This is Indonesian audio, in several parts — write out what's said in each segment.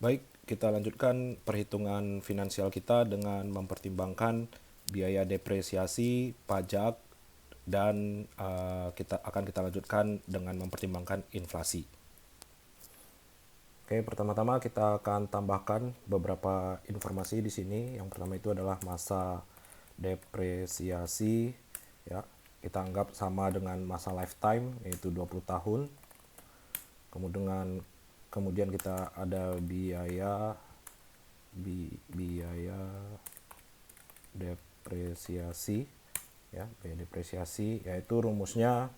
Baik, kita lanjutkan perhitungan finansial kita dengan mempertimbangkan biaya depresiasi, pajak, dan kita lanjutkan dengan mempertimbangkan inflasi. Oke, pertama-tama kita akan tambahkan beberapa informasi di sini. Yang pertama itu adalah masa depresiasi, ya. Kita anggap sama dengan masa lifetime, yaitu 20 tahun. Kemudian kita ada biaya depresiasi, ya. Biaya depresiasi yaitu rumusnya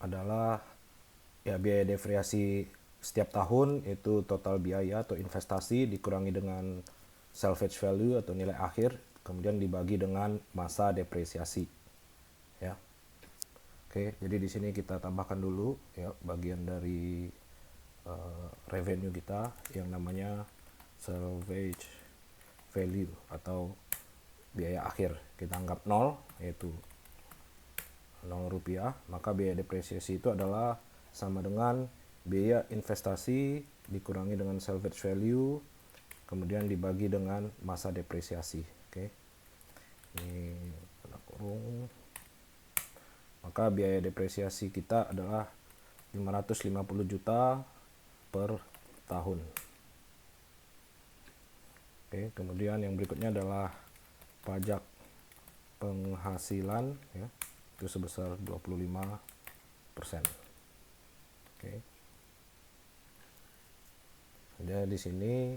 adalah, ya, biaya depresiasi setiap tahun itu total biaya atau investasi dikurangi dengan salvage value atau nilai akhir, kemudian dibagi dengan masa depresiasi, ya. Oke, jadi di sini kita tambahkan dulu, ya, bagian dari revenue kita yang namanya salvage value atau biaya akhir. Kita anggap 0, yaitu 0 rupiah, maka biaya depresiasi itu adalah sama dengan biaya investasi dikurangi dengan salvage value kemudian dibagi dengan masa depresiasi. Oke, ini tanda kurung. Maka biaya depresiasi kita adalah 550 juta per tahun. Oke, kemudian yang berikutnya adalah pajak penghasilan, ya, itu sebesar 25%. Oke. Jadi di sini,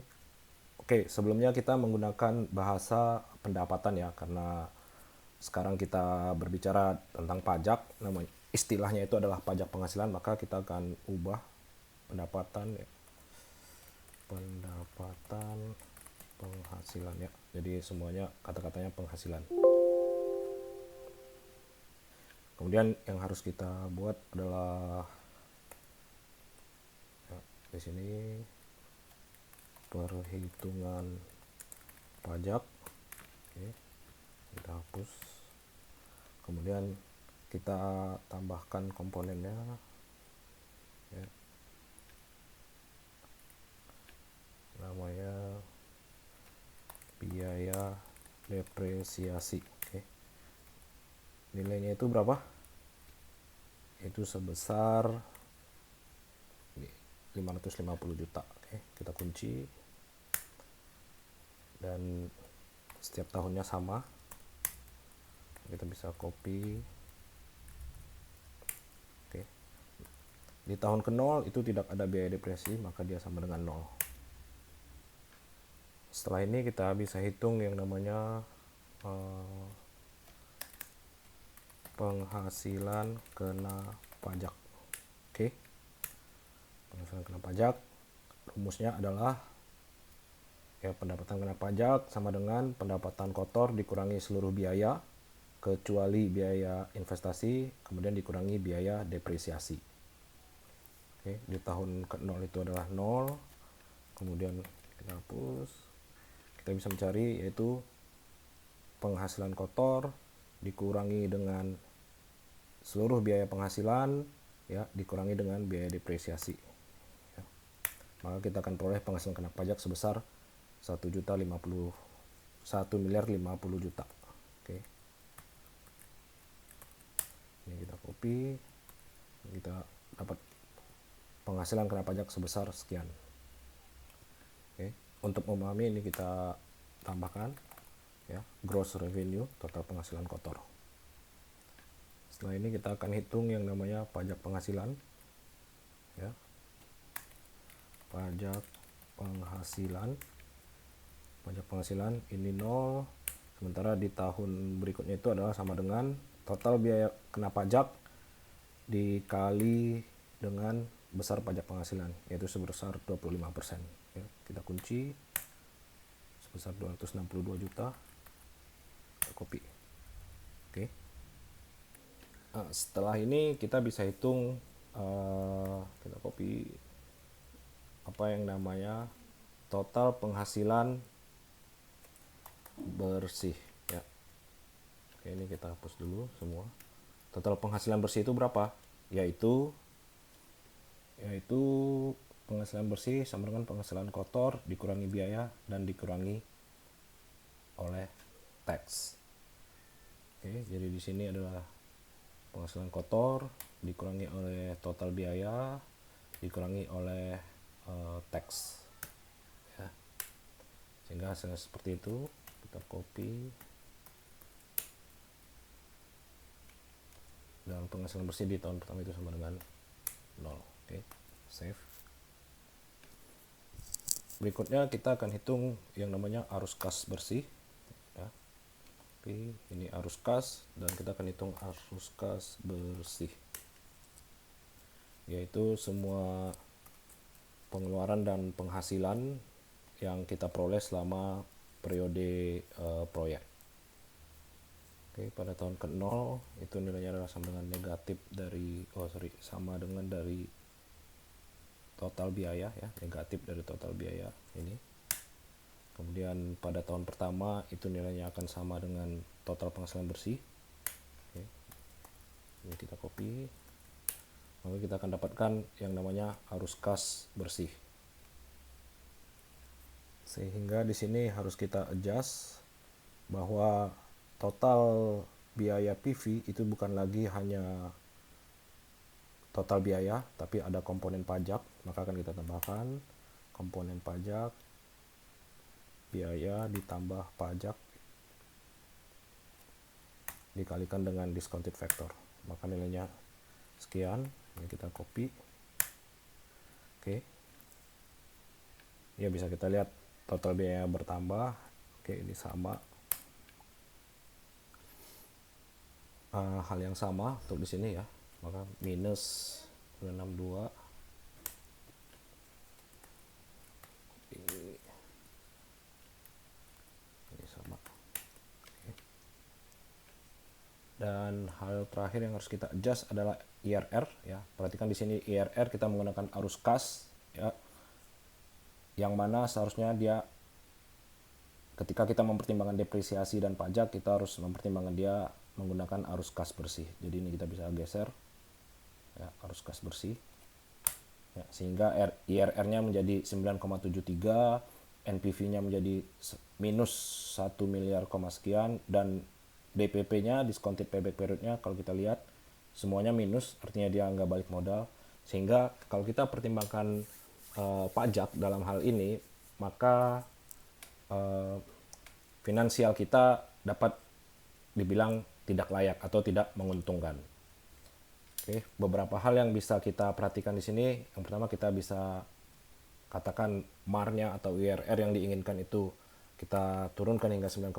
oke, sebelumnya kita menggunakan bahasa pendapatan, ya, karena sekarang kita berbicara tentang pajak, namanya istilahnya itu adalah pajak penghasilan, maka kita akan ubah pendapatan, ya, pendapatan penghasilan, ya. Jadi semuanya kata-katanya penghasilan. Kemudian yang harus kita buat adalah, ya, di sini perhitungan pajak. Oke, kita hapus. Kemudian kita tambahkan komponennya, ya, namanya biaya depresiasi. Oke, nilainya itu berapa? Itu sebesar 550 juta. Oke, kita kunci dan setiap tahunnya sama. Kita bisa copy. Oke, di tahun ke-0 itu tidak ada biaya depresiasi, maka dia sama dengan 0. Setelah ini kita bisa hitung yang namanya penghasilan kena pajak. Oke, penghasilan kena pajak rumusnya adalah, ya, pendapatan kena pajak sama dengan pendapatan kotor dikurangi seluruh biaya kecuali biaya investasi kemudian dikurangi biaya depresiasi. Oke, di tahun ke-0 itu adalah 0. Kemudian kita hapus. Kita bisa mencari yaitu penghasilan kotor dikurangi dengan seluruh biaya penghasilan, ya, dikurangi dengan biaya depresiasi, ya. Maka kita akan peroleh penghasilan kena pajak sebesar 1.050 juta. Oke, ini kita copy, kita dapat penghasilan kena pajak sebesar sekian. Oke, untuk memahami ini kita tambahkan, ya, gross revenue, total penghasilan kotor. Setelah ini kita akan hitung yang namanya pajak penghasilan, ya, pajak penghasilan ini 0, sementara di tahun berikutnya itu adalah sama dengan total biaya kena pajak dikali dengan besar pajak penghasilan, yaitu sebesar 25%, ya. Kita kunci sebesar 262 juta, kita copy. Oke, nah, setelah ini kita bisa hitung, kita copy apa yang namanya total penghasilan bersih, ya. Oke, ini kita hapus dulu semua. Total penghasilan bersih itu berapa? Yaitu penghasilan bersih sama dengan penghasilan kotor dikurangi biaya dan dikurangi oleh tax. Oke, jadi di sini adalah penghasilan kotor dikurangi oleh total biaya dikurangi oleh tax. Ya. Sehingga hasilnya seperti itu. Kita copy. Dan penghasilan bersih di tahun pertama itu sama dengan 0. Oke, save. Berikutnya kita akan hitung yang namanya arus kas bersih. Ya. Oke, ini arus kas dan kita akan hitung arus kas bersih, yaitu semua pengeluaran dan penghasilan yang kita peroleh selama periode proyek. Oke, pada tahun ke-0 itu nilainya adalah sama dengan negatif dari sama dengan dari total biaya ya, negatif dari total biaya ini. Kemudian pada tahun pertama itu nilainya akan sama dengan total penghasilan bersih. Oke. Ini kita copy. Maka kita akan dapatkan yang namanya arus kas bersih. Sehingga di sini harus kita adjust bahwa total biaya PV itu bukan lagi hanya total biaya, tapi ada komponen pajak. Maka akan kita tambahkan komponen pajak, biaya ditambah pajak dikalikan dengan discounted factor. Maka nilainya sekian. Ini kita copy. Oke. Ya, bisa kita lihat total biaya bertambah. Oke, ini sama. Hal yang sama untuk di sini ya, maka minus 62 ini sama. Oke. Dan hal terakhir yang harus kita adjust adalah IRR ya. Perhatikan di sini IRR kita menggunakan arus kas ya, yang mana seharusnya dia ketika kita mempertimbangkan depresiasi dan pajak kita harus mempertimbangkan dia menggunakan arus kas bersih. Jadi ini kita bisa geser ya, arus kas bersih ya, sehingga IRR-nya menjadi 9,73, NPV-nya menjadi minus 1 miliar sekian, dan DPP-nya discounted payback period-nya kalau kita lihat semuanya minus, artinya dia nggak balik modal. Sehingga kalau kita pertimbangkan pajak dalam hal ini, maka finansial kita dapat dibilang tidak layak atau tidak menguntungkan. Oke, beberapa hal yang bisa kita perhatikan di sini. Yang pertama, kita bisa katakan MAR-nya atau IRR yang diinginkan itu kita turunkan hingga 9,5%.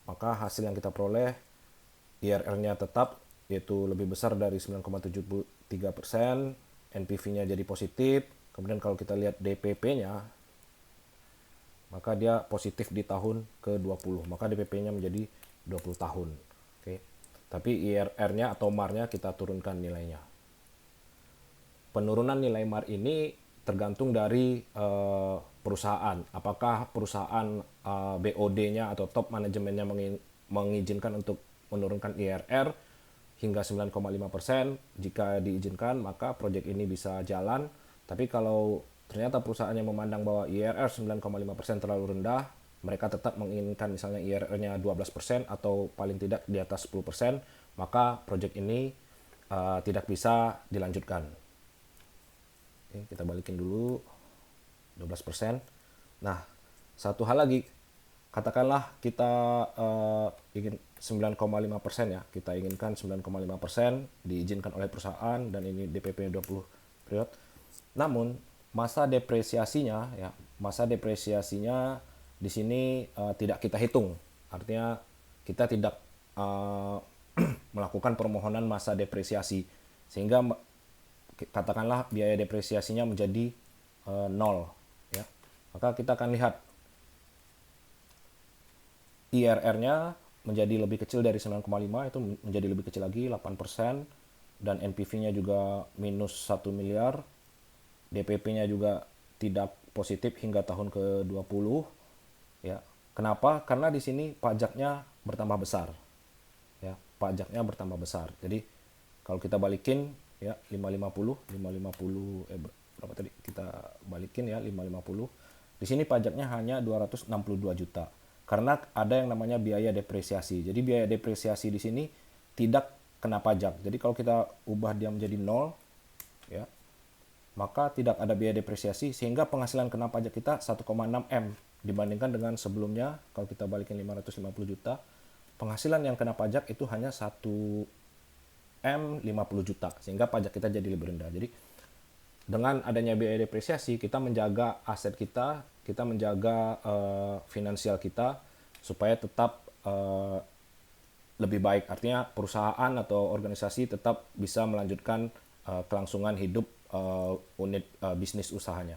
Maka hasil yang kita peroleh IRR-nya tetap, yaitu lebih besar dari 9,73%, NPV-nya jadi positif. Kemudian kalau kita lihat DPP-nya, maka dia positif di tahun ke-20. Maka DPP-nya menjadi 20 tahun. Oke. Tapi IRR-nya atau MAR-nya kita turunkan nilainya. Penurunan nilai MAR ini tergantung dari perusahaan. Apakah perusahaan BOD-nya atau top manajemennya mengizinkan untuk menurunkan IRR hingga 9,5%. Jika diizinkan, maka proyek ini bisa jalan. Tapi kalau ternyata perusahaannya memandang bahwa IRR 9,5% terlalu rendah, mereka tetap menginginkan misalnya IRR-nya 12% atau paling tidak di atas 10%, maka proyek ini tidak bisa dilanjutkan. Oke, kita balikin dulu 12%. Nah, satu hal lagi, katakanlah kita ingin 9,5% ya, kita inginkan 9,5% diizinkan oleh perusahaan dan ini DPP 20 period. Namun masa depresiasinya di sini tidak kita hitung. Artinya kita tidak melakukan permohonan masa depresiasi, sehingga katakanlah biaya depresiasinya menjadi 0 ya. Maka kita akan lihat IRR-nya menjadi lebih kecil dari 9,5, itu menjadi lebih kecil lagi 8%, dan NPV-nya juga minus 1 miliar. DPP-nya juga tidak positif hingga tahun ke-20 ya. Kenapa? Karena di sini pajaknya bertambah besar. Ya, pajaknya bertambah besar. Jadi kalau kita balikin ya 550 berapa tadi? Kita balikin ya 550. Di sini pajaknya hanya 262 juta. Karena ada yang namanya biaya depresiasi. Jadi biaya depresiasi di sini tidak kena pajak. Jadi kalau kita ubah dia menjadi 0 ya, maka tidak ada biaya depresiasi sehingga penghasilan kena pajak kita 1,6 M dibandingkan dengan sebelumnya. Kalau kita balikin 550 juta, penghasilan yang kena pajak itu hanya 1 M 50 juta, sehingga pajak kita jadi lebih rendah. Jadi dengan adanya biaya depresiasi, kita menjaga aset kita, kita menjaga finansial kita supaya tetap lebih baik. Artinya perusahaan atau organisasi tetap bisa melanjutkan kelangsungan hidup unit bisnis usahanya.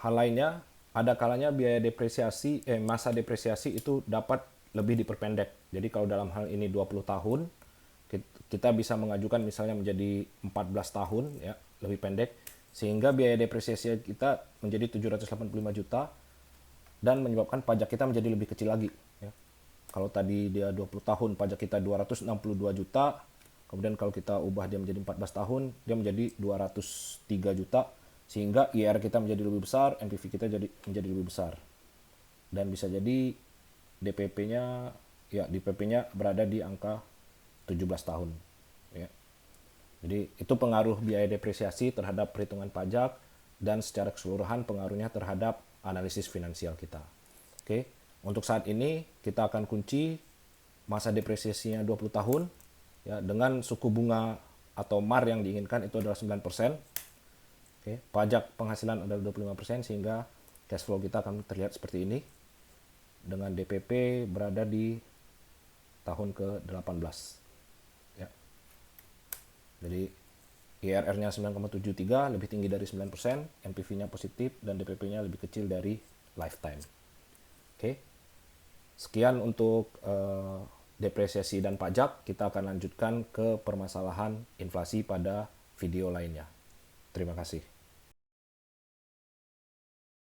Hal lainnya, ada kalanya biaya depresiasi, masa depresiasi itu dapat lebih diperpendek. Jadi kalau dalam hal ini 20 tahun, kita bisa mengajukan misalnya menjadi 14 tahun, ya, lebih pendek, sehingga biaya depresiasi kita menjadi 785 juta dan menyebabkan pajak kita menjadi lebih kecil lagi. Ya. Kalau tadi dia 20 tahun, pajak kita 262 juta, kemudian kalau kita ubah dia menjadi 14 tahun, dia menjadi 203 juta, sehingga IR kita menjadi lebih besar, NPV kita menjadi lebih besar. Dan bisa jadi DPP-nya, ya DPP-nya berada di angka 17 tahun. Ya. Jadi itu pengaruh biaya depresiasi terhadap perhitungan pajak dan secara keseluruhan pengaruhnya terhadap analisis finansial kita. Oke, untuk saat ini kita akan kunci masa depresiasinya 20 tahun ya, dengan suku bunga atau MAR yang diinginkan itu adalah 9%. Oke, pajak penghasilan adalah 25% sehingga cash flow kita akan terlihat seperti ini dengan DPP berada di tahun ke-18. Ya. Jadi IRR-nya 9,73 lebih tinggi dari 9%, NPV-nya positif dan DPP-nya lebih kecil dari lifetime. Oke. Sekian untuk depresiasi dan pajak. Kita akan lanjutkan ke permasalahan inflasi pada video lainnya. Terima kasih.